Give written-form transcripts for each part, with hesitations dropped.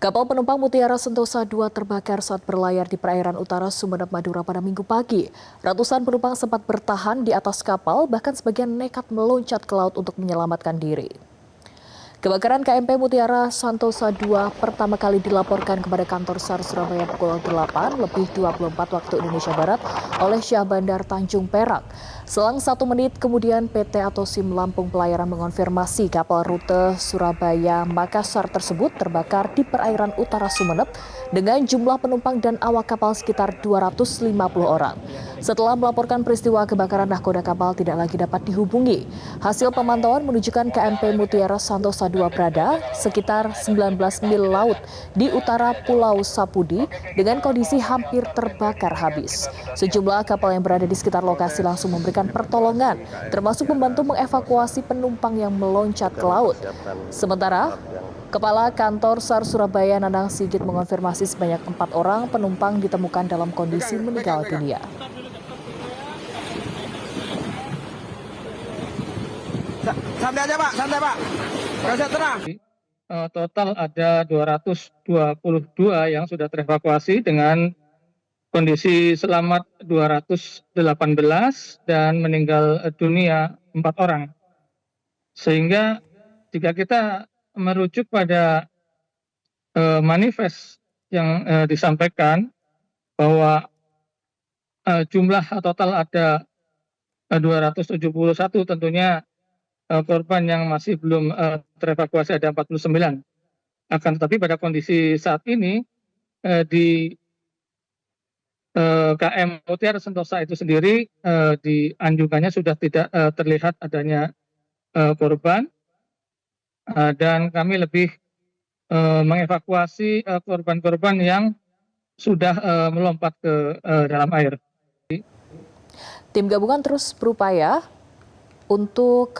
Kapal penumpang Mutiara Sentosa II terbakar saat berlayar di perairan utara Sumeneb, Madura pada Minggu pagi. Ratusan penumpang sempat bertahan di atas kapal, bahkan sebagian nekat meloncat ke laut untuk menyelamatkan diri. Kebakaran KMP Mutiara Sentosa II pertama kali dilaporkan kepada kantor SAR Surabaya pukul 8 lebih 24 waktu Indonesia Barat oleh Syah Bandar Tanjung Perak. Selang 1 menit kemudian PT atau SIM Lampung Pelayaran mengonfirmasi kapal rute Surabaya-Makassar tersebut terbakar di perairan utara Sumeneb dengan jumlah penumpang dan awak kapal sekitar 250 orang. Setelah melaporkan peristiwa kebakaran, nahkoda kapal tidak lagi dapat dihubungi. Hasil pemantauan menunjukkan KMP Mutiara Sentosa II berada sekitar 19 mil laut di utara Pulau Sapudi dengan kondisi hampir terbakar habis. Sejumlah kapal yang berada di sekitar lokasi langsung memberikan pertolongan, termasuk membantu mengevakuasi penumpang yang meloncat ke laut. Sementara, Kepala Kantor SAR Surabaya Nanang Sigit mengonfirmasi sebanyak 4 orang penumpang ditemukan dalam kondisi meninggal dunia. Santai aja Pak, santai Pak. Kasih tenang. Total ada 222 yang sudah terevakuasi dengan kondisi selamat 218 dan meninggal dunia 4 orang. Sehingga jika kita merujuk pada manifest yang disampaikan bahwa jumlah total ada 271, tentunya korban yang masih belum terevakuasi ada 49. Akan tetapi pada kondisi saat ini di KM Mutiara Sentosa itu sendiri di anjungannya sudah tidak terlihat adanya korban, dan kami lebih mengevakuasi korban-korban yang sudah melompat ke dalam air. Tim gabungan terus berupaya untuk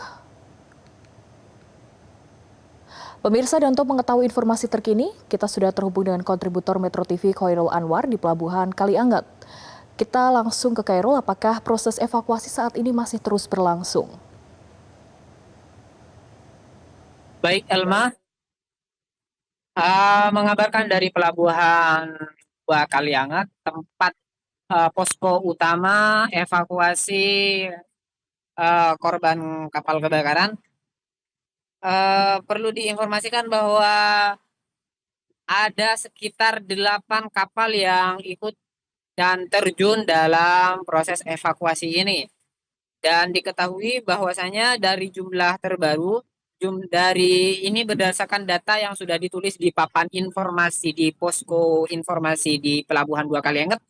pemirsa, dan untuk mengetahui informasi terkini, kita sudah terhubung dengan kontributor Metro TV Khairul Anwar di Pelabuhan Kalianget. Kita langsung ke Khairul, apakah proses evakuasi saat ini masih terus berlangsung? Baik, Elma, mengabarkan dari Pelabuhan Kalianget, tempat posko utama evakuasi korban kapal kebakaran. Perlu diinformasikan bahwa ada sekitar 8 kapal yang ikut dan terjun dalam proses evakuasi ini. Dan diketahui bahwasanya dari jumlah terbaru, dari ini berdasarkan data yang sudah ditulis di papan informasi di posko informasi di Pelabuhan Dua Kalianget,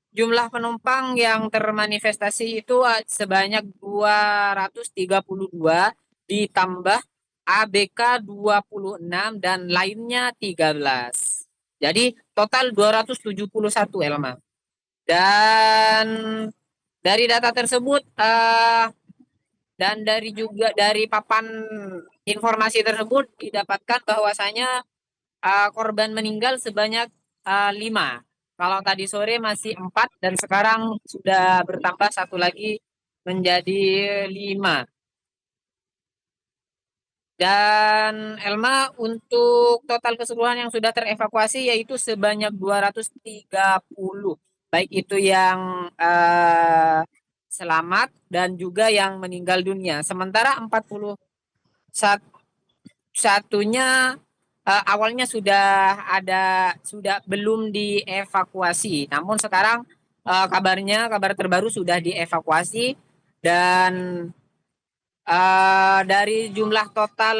jumlah penumpang yang termanifestasi itu sebanyak 232 ditambah ABK 26 dan lainnya 13. Jadi total 271, Elma. Dan dari data tersebut dan dari papan informasi tersebut didapatkan bahwasanya korban meninggal sebanyak 5. Kalau tadi sore masih 4 dan sekarang sudah bertambah 1 lagi menjadi 5. Dan Elma, untuk total keseluruhan yang sudah terevakuasi yaitu sebanyak 230. Baik itu yang selamat dan juga yang meninggal dunia. Sementara 41-nya awalnya sudah belum dievakuasi. Namun sekarang kabar terbaru sudah dievakuasi, dan dari jumlah total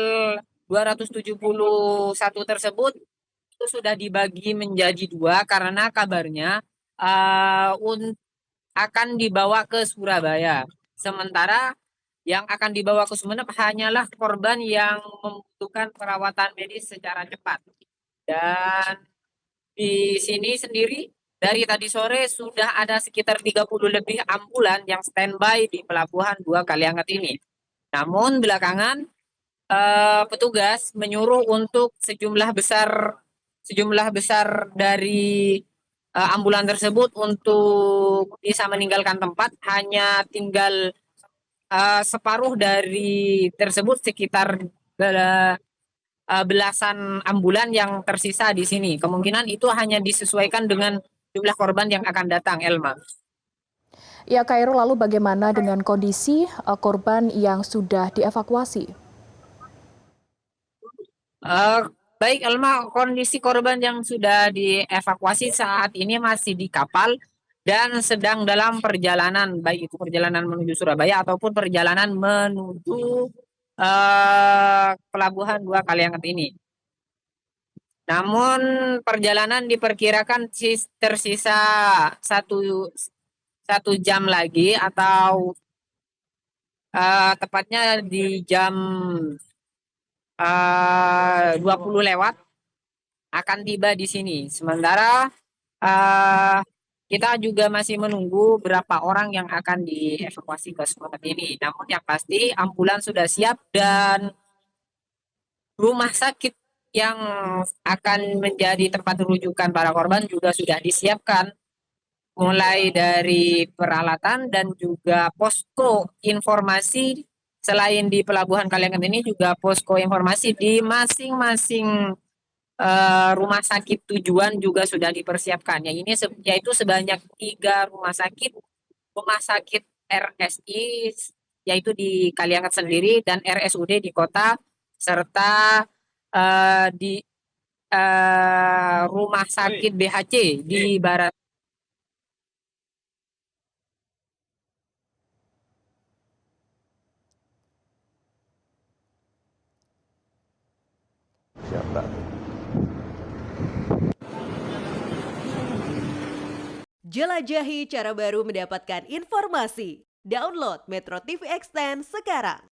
271 tersebut itu sudah dibagi menjadi 2 karena kabarnya akan dibawa ke Surabaya. Sementara yang akan dibawa ke Sumeneb hanyalah korban yang membutuhkan perawatan medis secara cepat. Dan di sini sendiri dari tadi sore sudah ada sekitar 30 lebih ambulan yang standby di Pelabuhan Dua Kalianget ini. Namun belakangan petugas menyuruh untuk sejumlah besar dari ambulan tersebut untuk bisa meninggalkan tempat. Hanya tinggal separuh dari tersebut, sekitar belasan ambulan yang tersisa di sini. Kemungkinan itu hanya disesuaikan dengan jumlah korban yang akan datang, Elma. Ya, Khairul, lalu bagaimana dengan kondisi korban yang sudah dievakuasi? Baik, Elma, kondisi korban yang sudah dievakuasi saat ini masih di kapal dan sedang dalam perjalanan, baik itu perjalanan menuju Surabaya ataupun perjalanan menuju Pelabuhan Dua Kalianget ini. Namun perjalanan diperkirakan tersisa satu jam lagi atau tepatnya di jam 20 lewat akan tiba di sini. Sementara kita juga masih menunggu berapa orang yang akan dievakuasi ke Sumeneb ini. Namun yang pasti ambulan sudah siap dan rumah sakit yang akan menjadi tempat rujukan para korban juga sudah disiapkan. Mulai dari peralatan dan juga posko informasi. Selain di Pelabuhan Kalianget ini juga posko informasi di masing-masing rumah sakit tujuan juga sudah dipersiapkan. Yaitu sebanyak 3 rumah sakit RSI yaitu di Kalianget sendiri dan RSUD di kota serta di rumah sakit BHC di Barat. Jelajahi cara baru mendapatkan informasi. Download Metro TV Extend sekarang.